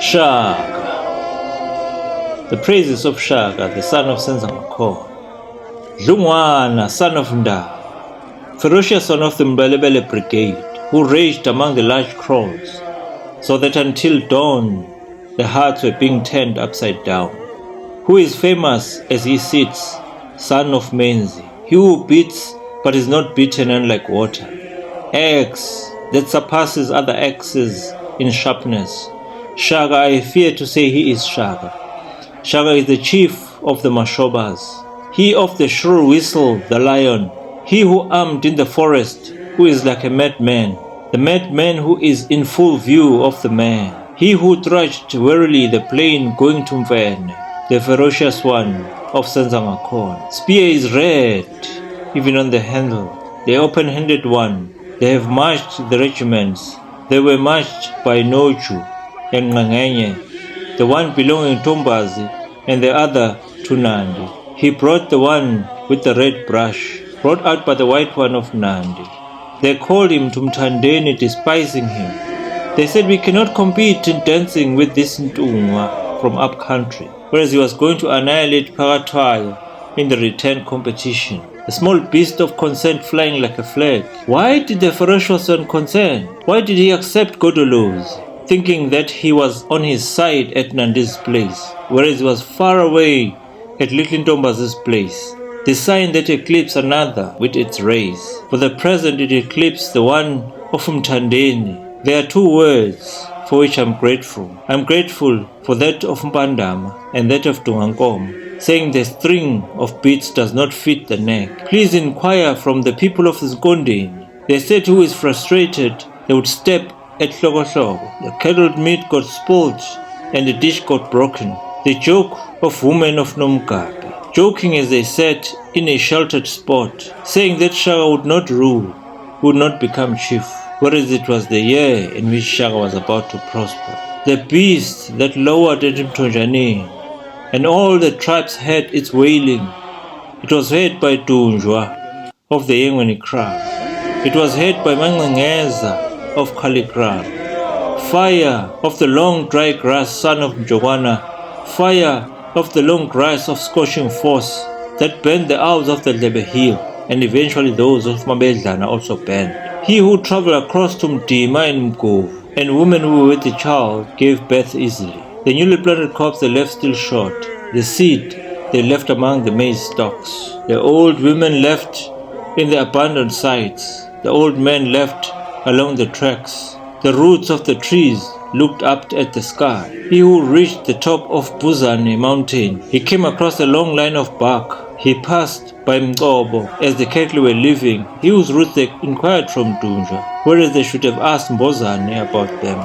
Shaka. The praises of Shaka, the son of Senzangakhona. Dlungwana, son of Nda, ferocious son of the Mbelebele brigade, who raged among the large crows, so that until dawn the hearts were being turned upside down. Who is famous as he sits, son of Menzi, he who beats but is not beaten unlike water. Axe that surpasses other axes in sharpness. Shaka, I fear to say he is Shaka. Shaka is the chief of the Mashobas, he of the shrill whistle, the lion, he who armed in the forest, who is like a madman, the madman who is in full view of the man, he who trudged wearily the plain going to Mfene, the ferocious one of Senzangakhona. Spear is red, even on the handle, the open-handed one. They have marched the regiments. They were marched by Noju and Ngangenye, the one belonging to Mbazi and the other to Nandi. He brought the one with the red brush, brought out by the white one of Nandi. They called him Tumthandeni, despising him. They said, we cannot compete in dancing with this Ntungwa from up country, whereas he was going to annihilate Paratwayo in the return competition. A small beast of consent flying like a flag. Why did the ferocious one consent? Why did he accept Godolo's, thinking that he was on his side at Nandi's place, whereas he was far away at Little Ntombazi's place? The sign that eclipsed another with its rays. For the present it eclipsed the one of Mthandeni. There are two words for which I'm grateful. I'm grateful for that of Mpandama and that of Dungankom, saying the string of beads does not fit the neck. Please inquire from the people of Zikondeni. They said who is frustrated, they would step at Hloko. The kettled meat got spoiled and the dish got broken. The joke of women of Nomgabe, joking as they sat in a sheltered spot, saying that Shaka would not rule, would not become chief, whereas it was the year in which Shaka was about to prosper. The beast that lowered at Mtonjani, and all the tribes heard its wailing. It was heard by Dunjwa of the Yengweni crowd. It was heard by Mangengeza of Kaligram. Fire of the long dry grass, son of Mjogwana. Fire of the long grass of scorching force that burned the owls of the Lebe Hill, and eventually those of Mabedlana also burned. He who traveled across to Mdima and Mgov, and women who were with the child gave birth easily. The newly planted crops they left still short. The seed they left among the maize stalks. The old women left in the abandoned sites. The old men left along the tracks. The roots of the trees looked up at the sky. He who reached the top of Buzane mountain, he came across a long line of bark. He passed by Mkobo as the cattle were leaving, he whose roots they inquired from Dunja, whereas they should have asked Mbozane about them.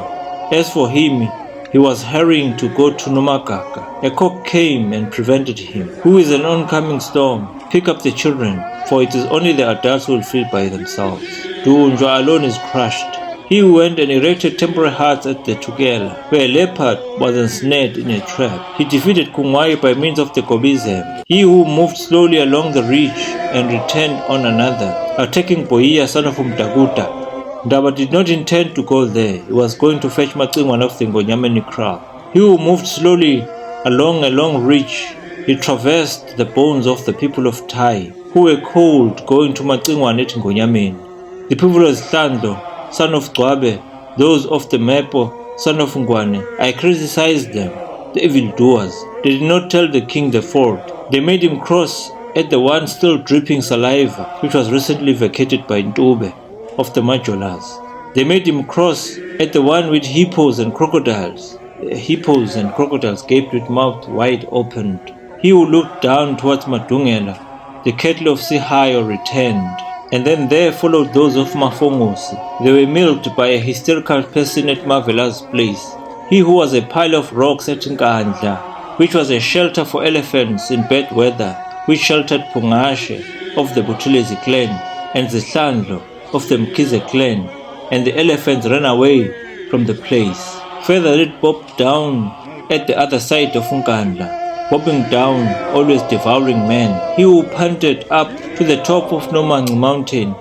As for him, he was hurrying to go to Nomagaga. A cock came and prevented him. Who is an oncoming storm? Pick up the children, for it is only the adults who will feed by themselves. Dunja alone is crushed. He went and erected temporary huts at the Tugela, where a leopard was ensnared in a trap. He defeated Kungwai by means of the Gobizem. He who moved slowly along the ridge and returned on another, attacking Boia, son of Umdaguta. Ndaba did not intend to go there. He was going to fetch Matsingwan of the Ngonyameni crowd. He who moved slowly along a long ridge, he traversed the bones of the people of Tai, who were cold, going to Matsingwan at Ngonyameni. The people of Slando, son of Gwabe, those of the Mepo, son of Ngwane, I criticized them, the evildoers. They did not tell the king the fault. They made him cross at the one still dripping saliva, which was recently vacated by Ntube of the Majolas. They made him cross at the one with hippos and crocodiles. The hippos and crocodiles gaped with mouth wide opened. He who looked down towards Madungela, the cattle of Sihayo returned. And then there followed those of Mafongosi. They were milked by a hysterical person at Mavela's place. He who was a pile of rocks at Nkandla, which was a shelter for elephants in bad weather, which sheltered Pungashe of the Butulezi clan and Zihlandlo of the Mkize clan, and the elephants ran away from the place. Further it bobbed down at the other side of Nkandla, bobbing down, always devouring men. He who panted up to the top of Nomangi mountain,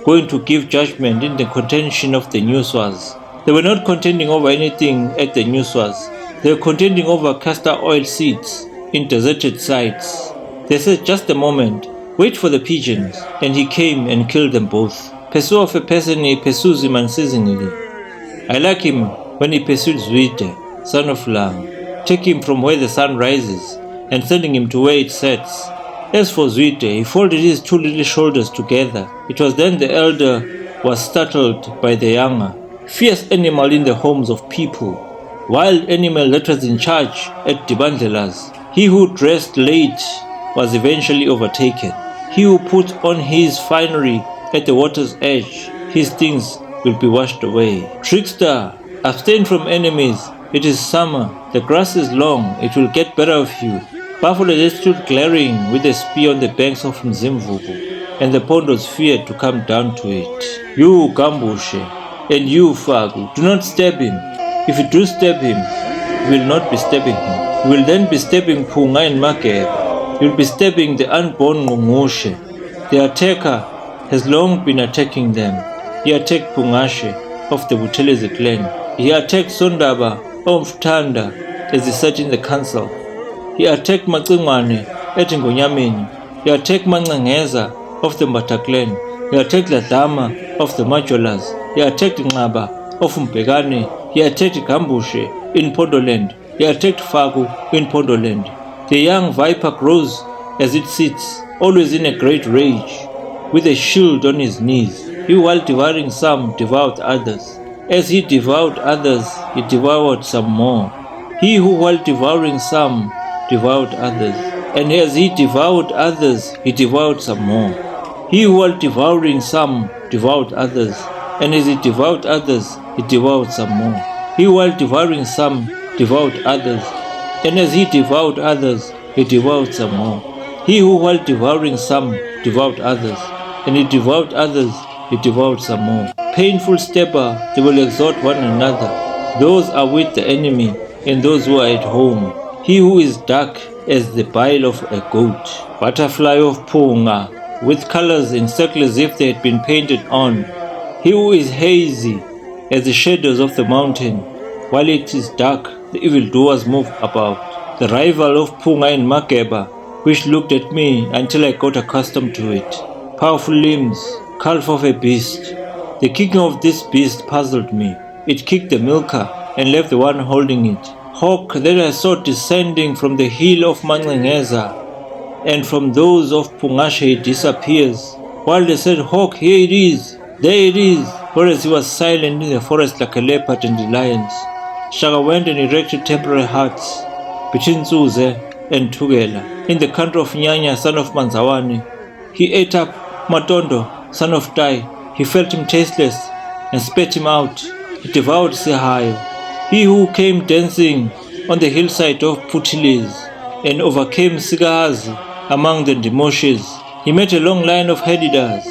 going to give judgment in the contention of the Newswas. They were not contending over anything at the Newswas. They were contending over castor oil seeds in deserted sites. They said, "Just a moment, wait for the pigeons," and he came and killed them both. Pursue of a person he pursues him unceasingly. I like him when he pursued Zwide, son of Lang, taking him from where the sun rises and sending him to where it sets. As for Zwide, he folded his two little shoulders together. It was then the elder was startled by the younger. Fierce animal in the homes of people, wild animal that was in charge at Dibandela's. He who dressed late was eventually overtaken. He who put on his finery at the water's edge, his things will be washed away. Trickster, abstain from enemies. It is summer, the grass is long, it will get better of you. Buffalo that stood glaring with a spear on the banks of Mzimvubu, and the pond was feared to come down to it. You, Gambushe, and you, Fagu, do not stab him. If you do stab him, you will not be stabbing him. You will then be stabbing Punga and Makeba. You will be stabbing the unborn Ngungushe. The attacker has long been attacking them. He attacked Pungashe of the Buthelezi clan. He attacked Sondaba of Tanda as he sat in the council. He attacked Macingwane at Ngonyameni. He attacked Mangangeza of the Mbata clan. He attacked Ladama of the Majolas. He attacked Ngaba of Mbegane. He attacked Gambushe in Pondoland. He attacked Fagu in Pondoland. The young viper grows as it sits, always in a great rage, with a shield on his knees. He, while devouring some, devoured others. As he devoured others, he devoured some more. He who, while devouring some, devoured others. And as he devoured others, he devoured some more. He who, while devouring some, devoured others. And as he devoured others, he devoured some more. He, while devouring some, devoured others. And as he devoured others, he devoured some more. He who, while devouring some, devoured others. And he devoured others, he devoured some more. Painful stabber, they will exhort one another. Those are with the enemy, and those who are at home. He who is dark as the bile of a goat. Butterfly of Punga, with colors encircled as if they had been painted on. He who is hazy as the shadows of the mountain. While it is dark, the evildoers move about. The rival of Punga and Makeba, which looked at me until I got accustomed to it. Powerful limbs, calf of a beast. The kicking of this beast puzzled me. It kicked the milker and left the one holding it. Hawk that I saw descending from the hill of Mangengeza, and from those of Pungashe it disappears. While they said, "Hawk, here it is, there it is," whereas he was silent in the forest like a leopard and the lions. Shaka went and erected temporary huts between Zuze and Tugela in the country of Nyanya, son of Manzawani. He ate up Matondo, son of Tai. He felt him tasteless and spat him out. He devoured Sehayo. He who came dancing on the hillside of Putilis and overcame Sigahazi among the Demoshes. He met a long line of Hedidas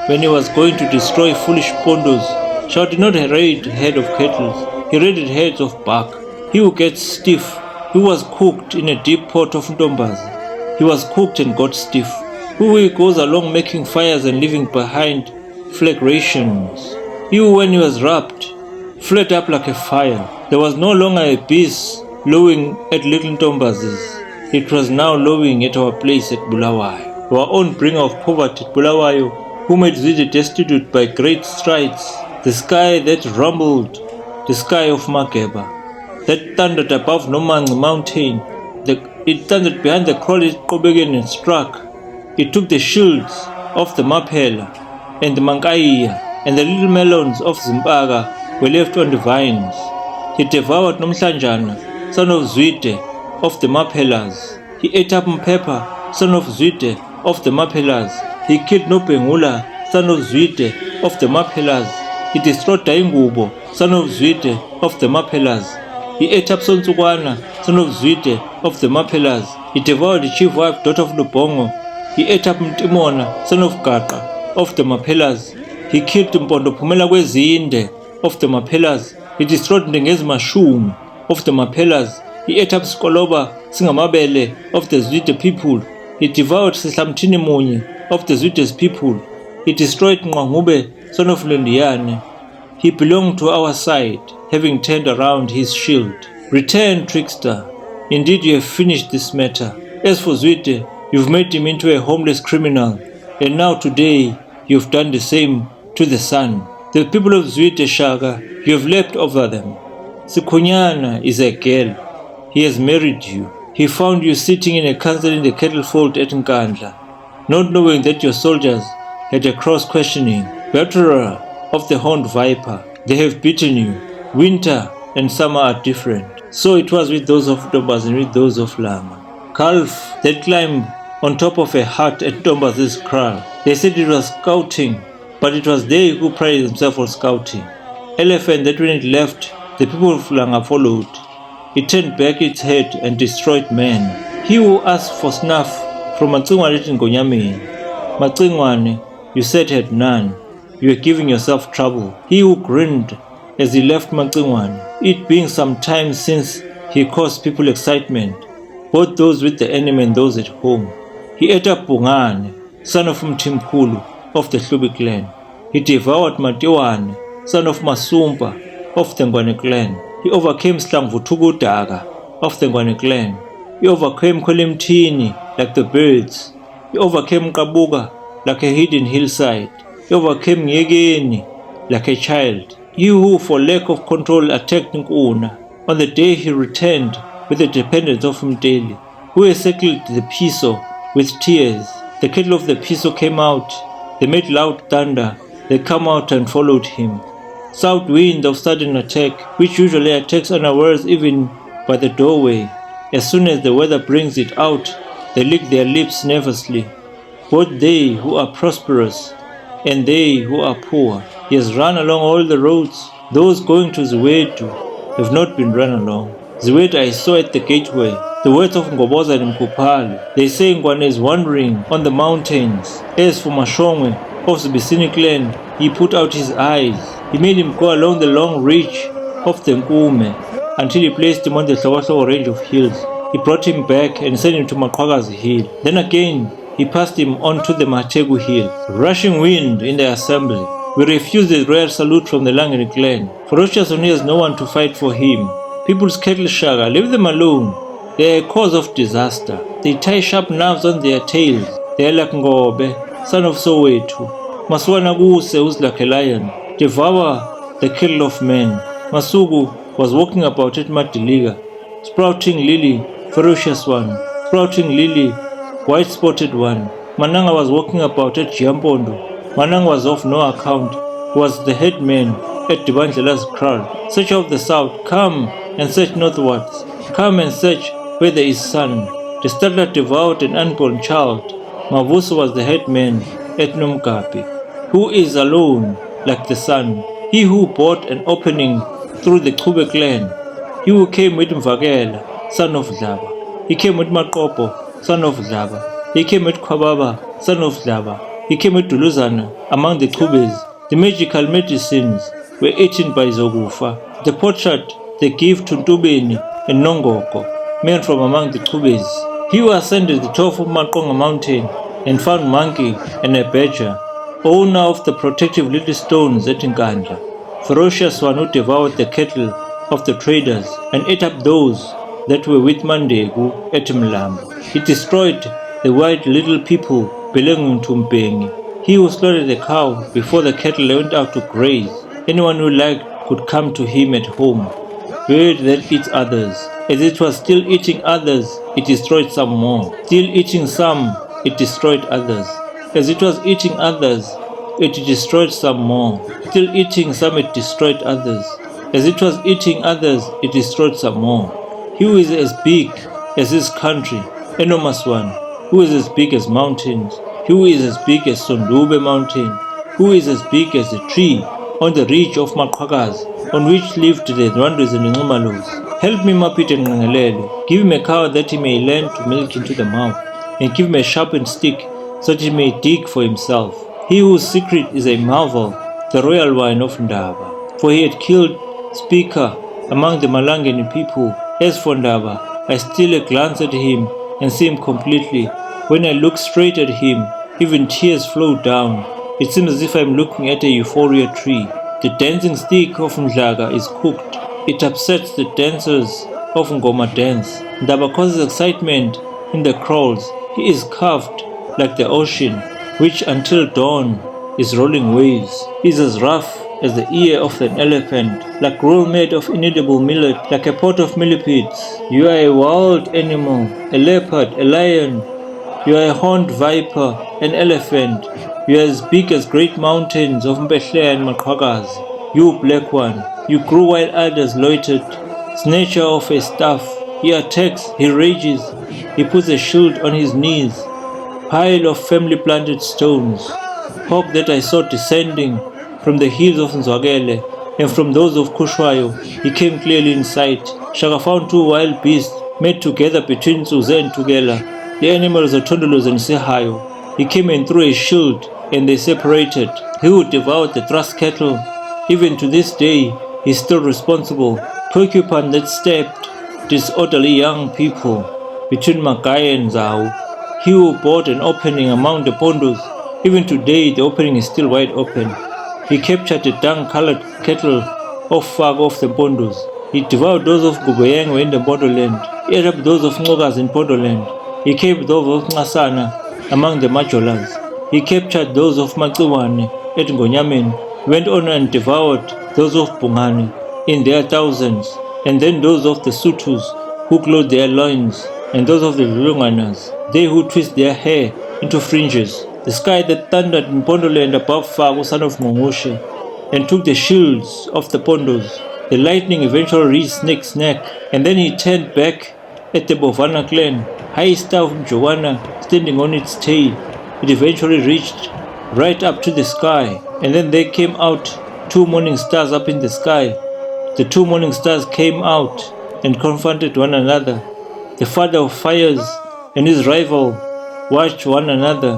when he was going to destroy foolish pondos. Shao did not raid head of kettles, he raided heads of bark. He who gets stiff, he was cooked in a deep pot of Ndombazi. He was cooked and got stiff. Who goes along making fires and leaving behind flagrations. He who, when he was wrapped, flared up like a fire. There was no longer a beast lowing at little Ntombazi's. It was now lowing at our place at Bulawayo. Our own bringer of poverty at Bulawayo, who made Zwide destitute by great strides. The sky that rumbled, the sky of Makeba, that thundered above Nomanzi mountain. It thundered behind the crowded Kobegen and struck. It took the shields of the Mapela and the Mankaiya, and the little melons of Zimpaga were left on the vines. He devoured Nomhlanjana, son of Zwide, of the Mapelas. He ate up Mpepa, son of Zwide, of the Mapelas. He killed Nopengula, son of Zwide, of the Mapelas. He destroyed Daingubo, son of Zwide, of the Mapelas. He ate up Sonsukwana, son of Zwide, of the Mapelas. He devoured the chief wife, daughter of Lubongo. He ate up Mtimona, son of Gaqa, of the Mapelas. He killed Mpondo Pumela Kwezinde, of the Mapelas. He destroyed Ndengezi Mashum, of the Mapelas. He ate up Skoloba Singamabele, of the Zwide people. He devoured Sihlamtini Munye, of the Zwide's people. He destroyed Ngwangube, son of Lendiane. He belonged to our side, having turned around his shield. Return, trickster. Indeed, you have finished this matter. As for Zwide, you've made him into a homeless criminal, and now today you've done the same to the son. The people of Zwide, Shaka, you have leapt over them. Sikhunyana is a girl. He has married you. He found you sitting in a council in the cattle fold at Nkandla, not knowing that your soldiers had a cross-questioning. Veteran of the horned viper, they have beaten you. Winter and summer are different. So it was with those of Ntombaz and with those of Lama. Calf that climbed on top of a hut at Ntombaz's kraal. They said it was scouting, but it was they who prided themselves on scouting. Elephant that when it left, the people of Langa followed. It turned back its head and destroyed men. He who asked for snuff from Matsingwane in Gonyameni. Matsingwane, you said had none. You were giving yourself trouble. He who grinned as he left Matsingwane, it being some time since he caused people excitement, both those with the enemy and those at home. He ate up Bungane, son of Mtimkulu of the Hlubi clan. He devoured Matiwane, son of Masumpa of the Ngwane clan. He overcame Slangvutugu Daga of the Ngwane clan. He overcame Kolimtini like the birds. He overcame Kabuga like a hidden hillside. He overcame Nyegeni like a child. He who for lack of control attacked Nkuna on the day he returned with the dependence of Mteli, who encircled the Piso with tears. The cattle of the Piso came out. They made loud thunder. They come out and followed him. South wind of sudden attack, which usually attacks unawares even by the doorway. As soon as the weather brings it out, they lick their lips nervously. Both they who are prosperous and they who are poor. He has run along all the roads. Those going to Ziwetu have not been run along. Ziwetu I saw at the gateway. The words of Ngoboza and Mkupali. They say Ngwane is wandering on the mountains. As for Mashongwe of Sibisini clan, he put out his eyes. He made him go along the long reach of the Nkume until he placed him on the Hlokahlo range of hills. He brought him back and sent him to Maqwaga's hill. Then again, he passed him on to the Mategu hill. Rushing wind in the assembly. We refused the royal salute from the Langeni clan. Ferocious when he has no one to fight for him. People's cattle Shaka, leave them alone. They are a cause of disaster. They tie sharp knives on their tails. They are like Ngobe, son of Soweto. Maswana Guse, who's like a lion, devour the cattle of men. Masugu was walking about at Matiliga, sprouting lily, ferocious one, sprouting lily, white-spotted one. Mananga was walking about at Jiampondo. Mananga was of no account, was the headman at Dibandlela's kraal. Search of the south, come and search northwards. Come and search where there is sun. The startler devoured an unborn child. Mavuso was the headman at Nomkapi, who is alone like the sun. He who bought an opening through the Kube clan. He who came with Mvakela, son of Dlaba. He came with Makopo, son of Dlaba. He came with Kwababa, son of Dlaba. He came with Duluzana among the Kubes. The magical medicines were eaten by Zogufa. The portrait they give to Ntubeni and Nongoko, men from among the Kubes. He who ascended the top of Makonga mountain and found monkey and a badger, owner of the protective little stones at Nkandla. Ferocious one who devoured the cattle of the traders and ate up those that were with Mandegu at Mlambo. He destroyed the white little people belonging to Mpengi. He who slaughtered the cow before the cattle went out to graze. Anyone who liked could come to him at home. Bird that eats others. As it was still eating others, it destroyed some more. Still eating some, it destroyed others. As it was eating others, it destroyed some more. Still eating some, it destroyed others. As it was eating others, it destroyed some more. He who is as big as his country, enormous one, who is as big as mountains, who is as big as Sondube mountain, who is as big as a tree on the ridge of Maqwagas, on which lived the Rwandus and the Ngumalos. Help me, Mapit and Ngangalele. Give him a cow that he may learn to milk into the mouth, and give him a sharpened stick so that he may dig for himself. He whose secret is a marvel, the royal wine of Ndaba. For he had killed Speaker among the Malangeni people. As for Ndaba, I steal a glance at him and see him completely. When I look straight at him, even tears flow down. It seems as if I am looking at a euphoria tree. The dancing stick of Mdlaga is cooked. It upsets the dancers of Ngoma dance. Ndaba causes excitement in the crowds. He is carved like the ocean, which until dawn is rolling waves. He is as rough as the ear of an elephant, like roll made of inedible millet, like a pot of millipedes. You are a wild animal, a leopard, a lion. You are a horned viper, an elephant. You are as big as great mountains of Mbehleya and Maqhakazi. You black one, you grew while others loitered. Snatcher of a staff, he attacks, he rages, he puts a shield on his knees. Pile of family planted stones. Hope that I saw descending from the hills of Nzwakele and from those of Kushwayo, he came clearly in sight. Shaka found two wild beasts made together between Suze and Tugela. The animals are Tondolos and Sehayo. He came and threw a shield, and they separated. He who devoured the thrust cattle. Even to this day, he is still responsible. Porcupine that stabbed disorderly young people between Magai and Zau. He who bought an opening among the pondos. Even today, the opening is still wide open. He captured the dung-colored cattle of Fag of the pondos. He devoured those of Guboyeng in the borderland. He ate up those of Ngogas in borderland. He kept those of Ngasana among the Majolas. He captured those of Matsuwane at Ngonyamen, went on and devoured those of Bungani in their thousands, and then those of the Sutus who clothed their loins, and those of the Lulunganas, they who twist their hair into fringes. The sky that thundered in Pondoland above Fago, son of Mongoshe, and took the shields of the Pondos. The lightning eventually reached Snake's neck, and then he turned back at the Bovana clan, high star from Joanna standing on its tail. It eventually reached right up to the sky, and then there came out two morning stars up in the sky. The two morning stars came out and confronted one another. The father of fires and his rival watched one another,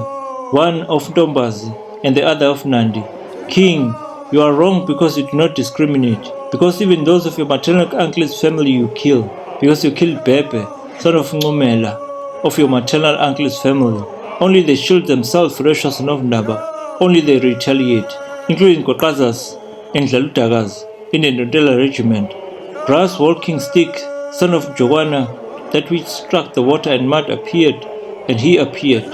one of Ntombazi and the other of Nandi. King, you are wrong because you do not discriminate, because even those of your maternal uncle's family you kill, because you killed Bebe, son of Ngomela, of your maternal uncle's family. Only they shield themselves, Ferocious son of Ndaba. Only they retaliate, including Kokazas and Dlaludagas in the Ndondela regiment. Brass walking stick, son of Joanna, that which struck the water and mud appeared, and he appeared.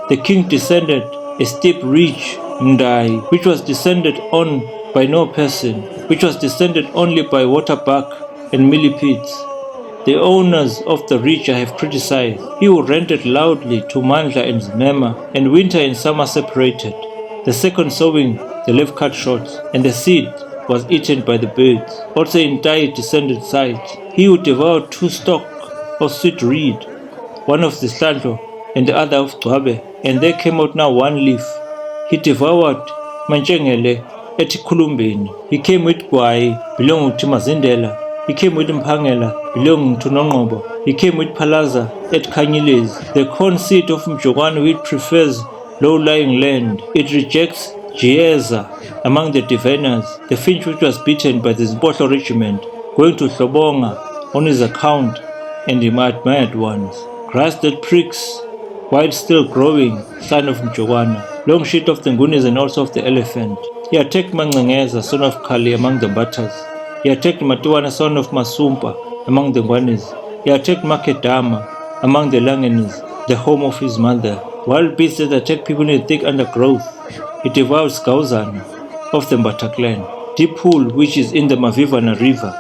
The king descended a steep ridge, Mdai, which was descended on by no person, which was descended only by waterbuck and millipedes. The owners of the ridge I have criticized. He who ranted loudly to Mandla and Zmema, and winter and summer separated. The second sowing, the left cut short, and the seed was eaten by the birds. Also in Tai descended sight. He who devoured two stalk of sweet reed, one of the Slanto and the other of Gwabe, and there came out now one leaf. He devoured Manchengele at Kulumbeni. He came with Gwai, belonging to Mazindela. He came with Mpangela, belonging to Nongobo. He came with Palaza at Kanyilezi, the corn seed of Mjogwana, which prefers low-lying land. It rejects Jieza among the diviners, the finch which was beaten by the Zimpohlo regiment, going to Hlobonga on his account, and the admired ones. Grass that pricks, while still growing, son of Mjogwana, long sheet of the Ngunis and also of the elephant. He attacked Mangangeza, son of Kali, among the Batas. He attacked Matuana, son of Masumpa, among the Ngwanis. He attacked Makedama, among the Langanis, the home of his mother. Wild beasts that attack people in the thick undergrowth. He devoured Skauzana of the Mbata clan. Deep pool which is in the Mavivana river,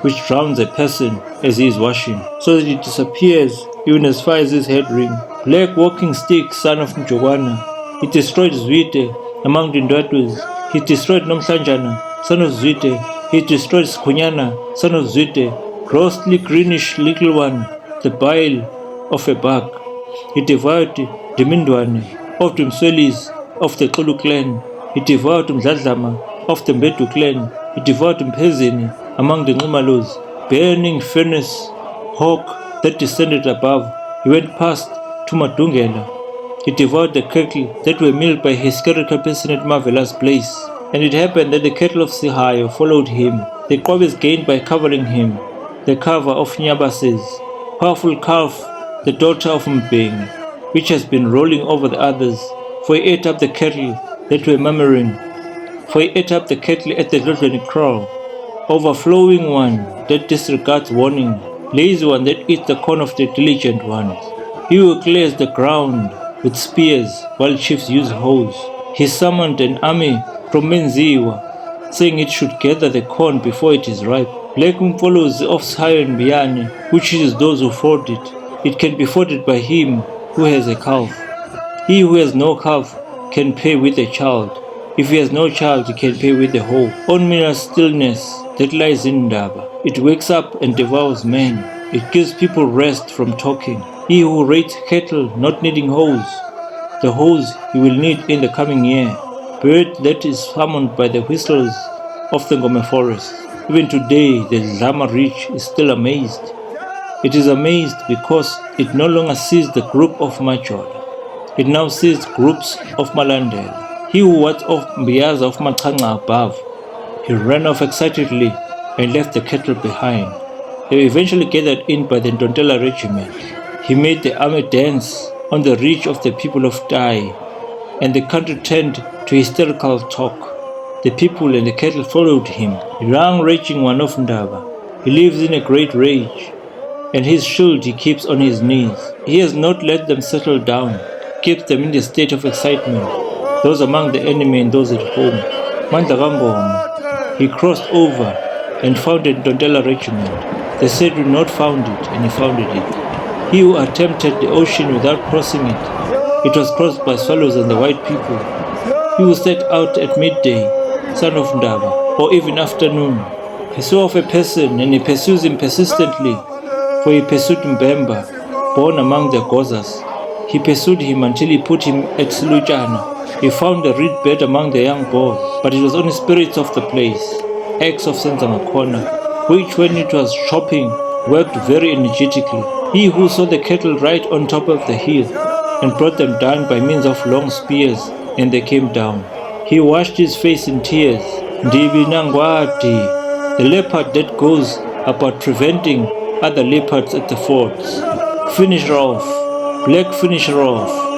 which drowns a person as he is washing, so that it disappears even as far as his head ring. Black walking stick, son of Mjogwana. He destroyed Zwite among the Ndwatwis. He destroyed Nomsanjana, son of Zwite. He destroyed Skunyana, son of Zwite. Grossly greenish little one, the bile of a buck. He devoured Dimindwane of the Mswelis of the Kulu clan. He devoured Mdladlama of the Mbedu clan. He devoured Mpezini among the Ngumalos. Burning furnace, hawk that descended above. He went past to Madungela. He devoured the cattle that were milled by his hysterical person at Marvelous place. And it happened that the cattle of Sihayo followed him. The Qobis gained by covering him. The cover of Nyabases, powerful calf, the daughter of Mbeng, which has been rolling over the others, for he ate up the cattle that were murmuring, for he ate up the cattle at the Lodlani kraal, overflowing one that disregards warning, lazy one that eats the corn of the diligent ones. He who clears the ground with spears while chiefs use hoes. He summoned an army from Menziwa, saying it should gather the corn before it is ripe. Black follows of Sion Biane, who chooses those who ford it. It can be forded by him who has a calf. He who has no calf can pay with a child. If he has no child, he can pay with a hoe. On mineral stillness that lies in Ndaba. It wakes up and devours men. It gives people rest from talking. He who rates cattle not needing hoes, the hoes he will need in the coming year. Bird that is summoned by the whistles of the Ngome forest. Even today, the Zama Ridge is still amazed. It is amazed because it no longer sees the group of Machola. It now sees groups of Malandela. He who was of Mbiyaza of Machanga above, he ran off excitedly and left the cattle behind. They were eventually gathered in by the Ndontela regiment. He made the army dance on the ridge of the people of Tai, and the country turned to hysterical talk. The people and the cattle followed him. The young raging one of Ndaba. He lives in a great rage, and his shield he keeps on his knees. He has not let them settle down, keeps them in a state of excitement, those among the enemy and those at home. Mandla Kangoma, he crossed over and founded Ndontela regiment. They said we not found it, and he founded it. He who attempted the ocean without crossing it was crossed by swallows and the white people. He who set out at midday, son of Ndaba, or even afternoon, pursue of a person, and he pursues him persistently, for he pursued Mbemba, born among the Gozas. He pursued him until he put him at Silujana. He found a reed bed among the young boars, but it was only spirits of the place, eggs of Senzangakhona, which when it was chopping, worked very energetically. He who saw the cattle right on top of the hill, and brought them down by means of long spears, and they came down. He washed his face in tears. Ndibi Nangwati, the leopard that goes about preventing other leopards at the forts. Finish her off. Black, finish her off.